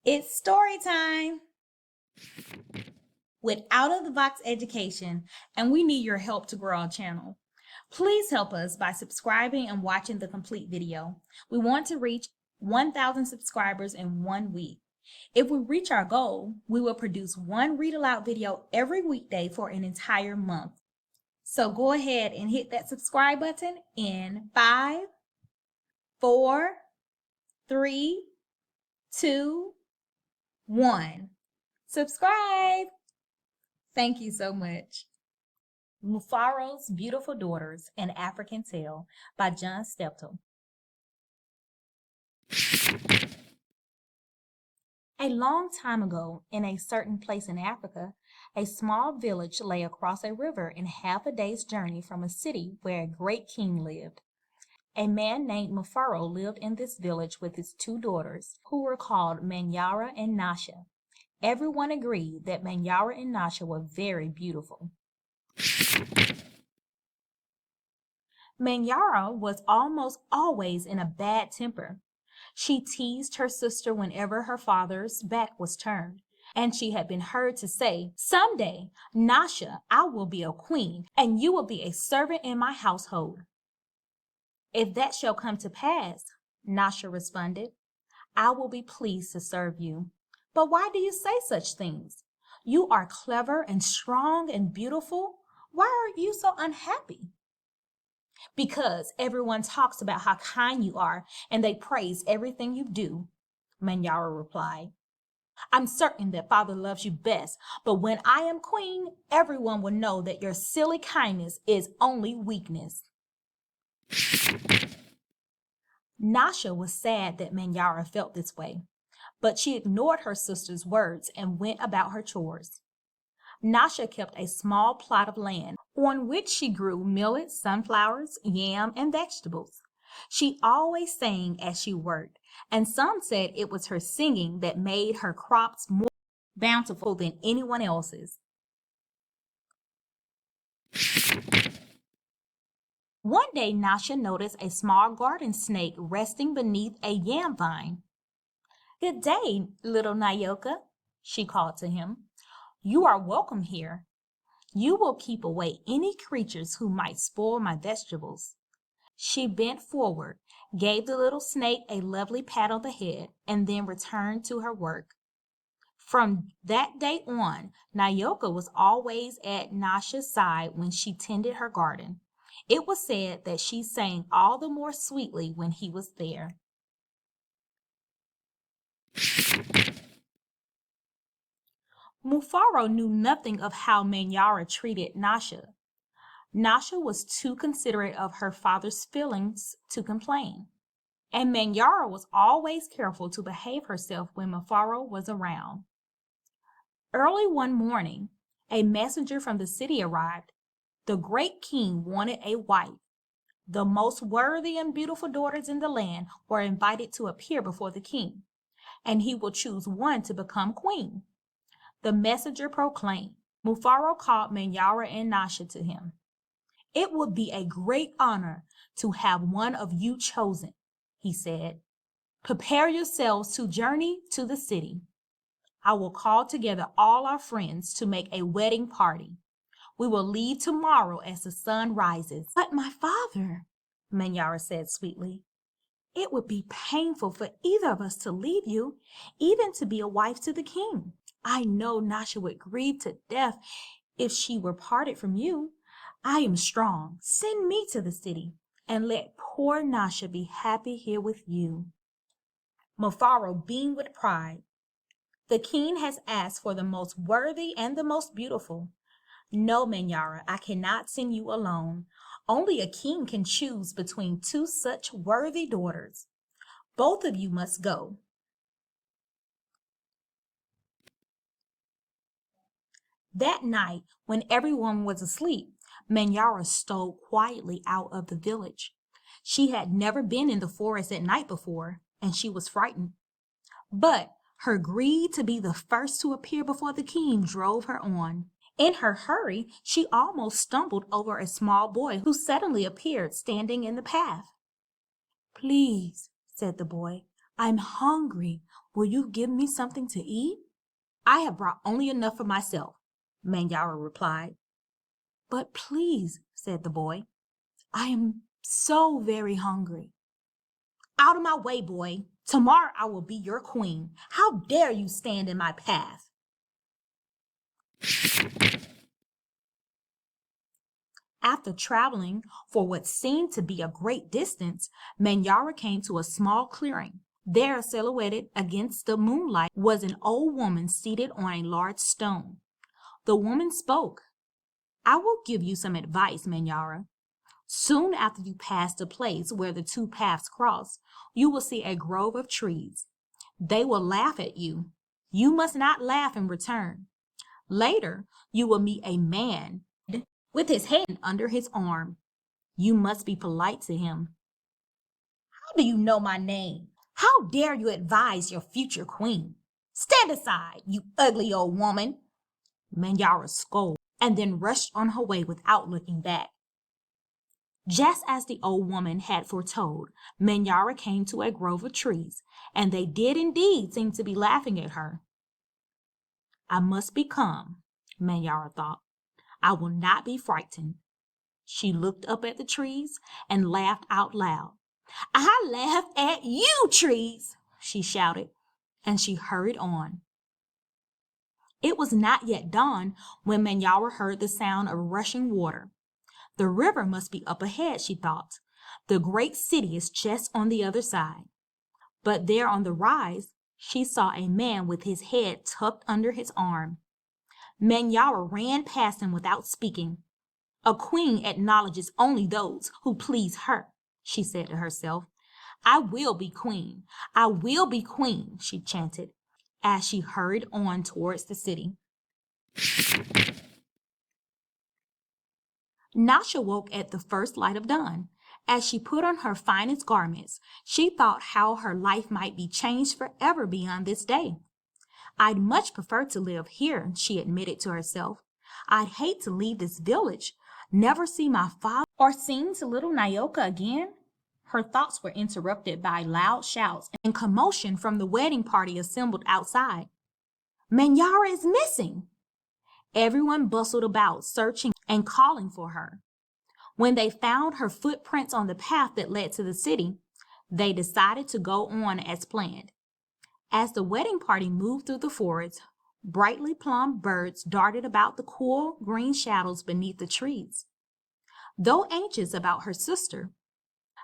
It's story time with Out of the Box Education, and we need your help to grow our channel. Please help us by subscribing and watching the complete video. We want to reach 1,000 subscribers in 1 week. If we reach our goal, we will produce one read aloud video every weekday for an entire month. So go ahead and hit that subscribe button in 5, 4, 3, 2, 1. Subscribe! Thank you so much. Mufaro's Beautiful Daughters, An African Tale by Steptoe. A long time ago, in a certain place in Africa, a small village lay across a river in half a day's journey from a city where a great king lived. A man named Mufaro lived in this village with his 2 daughters, who were called Manyara and Nasha. Everyone agreed that Manyara and Nasha were very beautiful. Manyara was almost always in a bad temper. She teased her sister whenever her father's back was turned, and she had been heard to say, "Someday, Nasha, I will be a queen, and you will be a servant in my household." "If that shall come to pass," Nasha responded, "I will be pleased to serve you. But why do you say such things? You are clever and strong and beautiful. Why are you so unhappy?" "Because everyone talks about how kind you are, and they praise everything you do," Manyara replied. "I'm certain that Father loves you best, but when I am queen, everyone will know that your silly kindness is only weakness." Nasha was sad that Manyara felt this way, but she ignored her sister's words and went about her chores. Nasha kept a small plot of land on which she grew millet, sunflowers, yam, and vegetables. She always sang as she worked, and some said it was her singing that made her crops more bountiful than anyone else's. One day, Nasha noticed a small garden snake resting beneath a yam vine. "Good day, little Nyoka," she called to him. "You are welcome here. You will keep away any creatures who might spoil my vegetables." She bent forward, gave the little snake a lovely pat on the head, and then returned to her work. From that day on, Nyoka was always at Nasha's side when she tended her garden. It was said that she sang all the more sweetly when he was there. Mufaro knew nothing of how Manyara treated Nasha. Nasha was too considerate of her father's feelings to complain, and Manyara was always careful to behave herself when Mufaro was around. Early one morning, a messenger from the city arrived. The great king wanted a wife. The most worthy and beautiful daughters in the land were invited to appear before the king, and he will choose one to become queen. The messenger proclaimed. Mufaro called Manyara and Nasha to him. "It would be a great honor to have one of you chosen," he said. "Prepare yourselves to journey to the city. I will call together all our friends to make a wedding party. We will leave tomorrow as the sun rises." "But my father," Manyara said sweetly, "it would be painful for either of us to leave you, even to be a wife to the king. I know Nasha would grieve to death if she were parted from you. I am strong. Send me to the city, and let poor Nasha be happy here with you." Mufaro beamed with pride. "The king has asked for the most worthy and the most beautiful. No, Manyara, I cannot send you alone. Only a king can choose between 2 such worthy daughters. Both of you must go." That night, when everyone was asleep, Manyara stole quietly out of the village. She had never been in the forest at night before, and she was frightened. But her greed to be the first to appear before the king drove her on. In her hurry, she almost stumbled over a small boy who suddenly appeared standing in the path. "Please," said the boy, "I'm hungry. Will you give me something to eat? I have brought only enough for myself, Manyara replied. But please, said the boy, I am so very hungry. Out of my way, boy. Tomorrow I will be your queen. How dare you stand in my path? After traveling for what seemed to be a great distance, Manyara came to a small clearing. There, silhouetted against the moonlight, was an old woman seated on a large stone. The woman spoke. I will give you some advice, Manyara. Soon after you pass the place where the two paths cross, you will see a grove of trees. They will laugh at you. You must not laugh in return. Later, you will meet a man with his head under his arm. You must be polite to him. How do you know my name? How dare you advise your future queen? Stand aside, you ugly old woman. Manyara scolded and then rushed on her way without looking back. Just as the old woman had foretold, Manyara came to a grove of trees, and they did indeed seem to be laughing at her. I must be calm, Manyara thought. I will not be frightened. She looked up at the trees and laughed out loud. I laugh at you, trees, she shouted, and she hurried on. It was not yet dawn when Manyara heard the sound of rushing water. The river must be up ahead, she thought. The great city is just on the other side. But there on the rise, she saw a man with his head tucked under his arm. Manyara ran past him without speaking. A queen acknowledges only those who please her, she said to herself. I will be queen. I will be queen, she chanted as she hurried on towards the city. Nasha woke at the first light of dawn. As she put on her finest garments, she thought how her life might be changed forever beyond this day. I'd much prefer to live here, she admitted to herself. I'd hate to leave this village, never see my father or sing to little Nyoka again. Her thoughts were interrupted by loud shouts and commotion from the wedding party assembled outside. Manyara is missing! Everyone bustled about, searching and calling for her. When they found her footprints on the path that led to the city, they decided to go on as planned. As the wedding party moved through the forest, brightly plumed birds darted about the cool green shadows beneath the trees. Though anxious about her sister,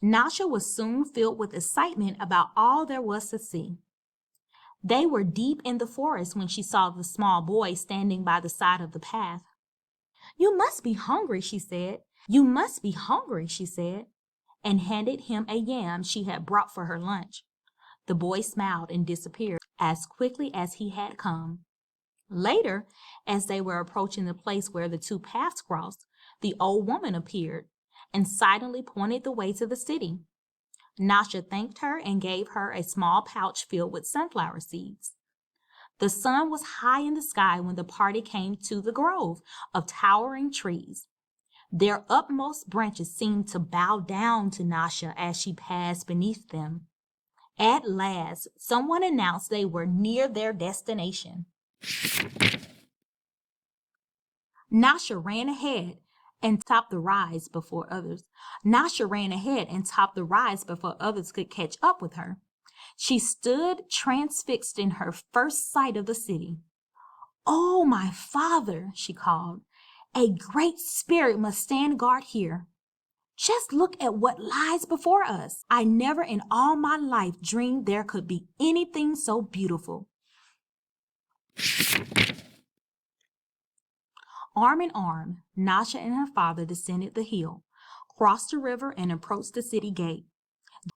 Nasha was soon filled with excitement about all there was to see. They were deep in the forest when she saw the small boy standing by the side of the path. You must be hungry, she said. You must be hungry, she said, and handed him a yam she had brought for her lunch. The boy smiled and disappeared as quickly as he had come. Later, as they were approaching the place where the two paths crossed, the old woman appeared and silently pointed the way to the city. Nasha thanked her and gave her a small pouch filled with sunflower seeds. The sun was high in the sky when the party came to the grove of towering trees. Their upmost branches seemed to bow down to Nasha as she passed beneath them. At last, someone announced they were near their destination. Nasha ran ahead and topped the rise before others. Nasha ran ahead and topped the rise before others could catch up with her. She stood transfixed in her first sight of the city. Oh, my father, she called. A great spirit must stand guard here. Just look at what lies before us. I never in all my life dreamed there could be anything so beautiful. Arm in arm, Nasha and her father descended the hill, crossed the river, and approached the city gate.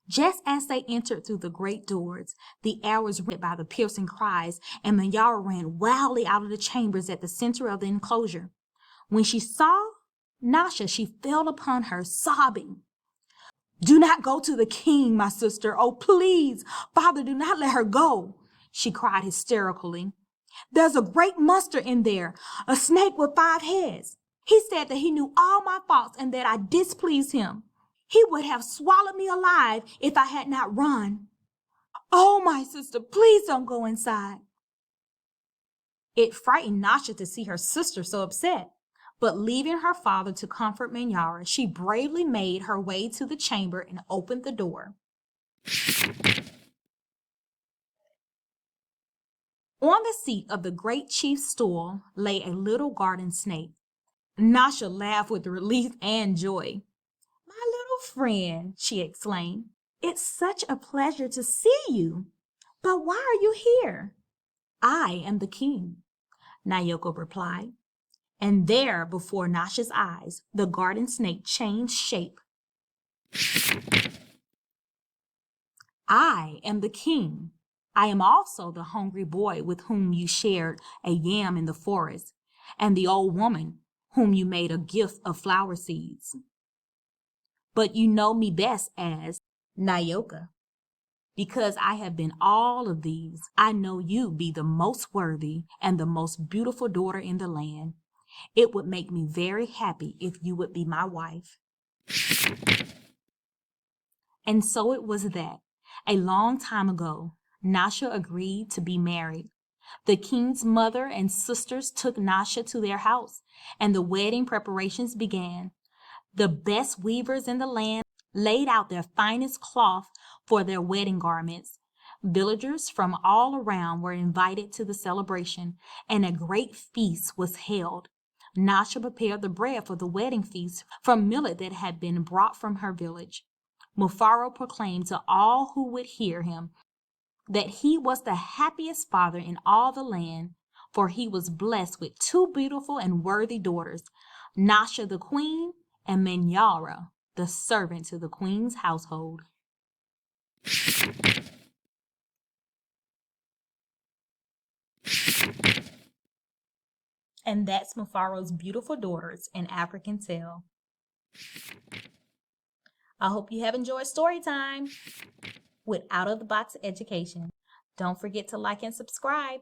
Just as they entered through the great doors, the air was rent by the piercing cries, and Manyara ran wildly out of the chambers at the center of the enclosure. When she saw Nasha, she fell upon her, sobbing. Do not go to the king, my sister. Oh, please, father, do not let her go, she cried hysterically. There's a great monster in there, a snake with 5 heads. He said that he knew all my faults and that I displeased him. He would have swallowed me alive if I had not run. "Oh, my sister, please don't go inside." It frightened Nasha to see her sister so upset, but leaving her father to comfort Manyara, she bravely made her way to the chamber and opened the door. On the seat of the great chief's stool lay a little garden snake. Nasha laughed with relief and joy. "My little friend," she exclaimed, "it's such a pleasure to see you. But why are you here?" "I am the king," Nayoko replied. And there, before Nasha's eyes, the garden snake changed shape. "I am the king. I am also the hungry boy with whom you shared a yam in the forest, and the old woman whom you made a gift of flower seeds. But you know me best as Nyoka. Because I have been all of these, I know you be the most worthy and the most beautiful daughter in the land. It would make me very happy if you would be my wife." And so it was that, a long time ago, Nasha agreed to be married. The king's mother and sisters took Nasha to their house, and the wedding preparations began. The best weavers in the land laid out their finest cloth for their wedding garments. Villagers from all around were invited to the celebration, and a great feast was held. Nasha prepared the bread for the wedding feast from millet that had been brought from her village. Mufaro proclaimed to all who would hear him that he was the happiest father in all the land, for he was blessed with two beautiful and worthy daughters, Nasha the queen and Manyara, the servant to the queen's household. And that's Mufaro's beautiful daughters in African tale. I hope you have enjoyed story time with Out of the Box Education. Don't forget to like and subscribe.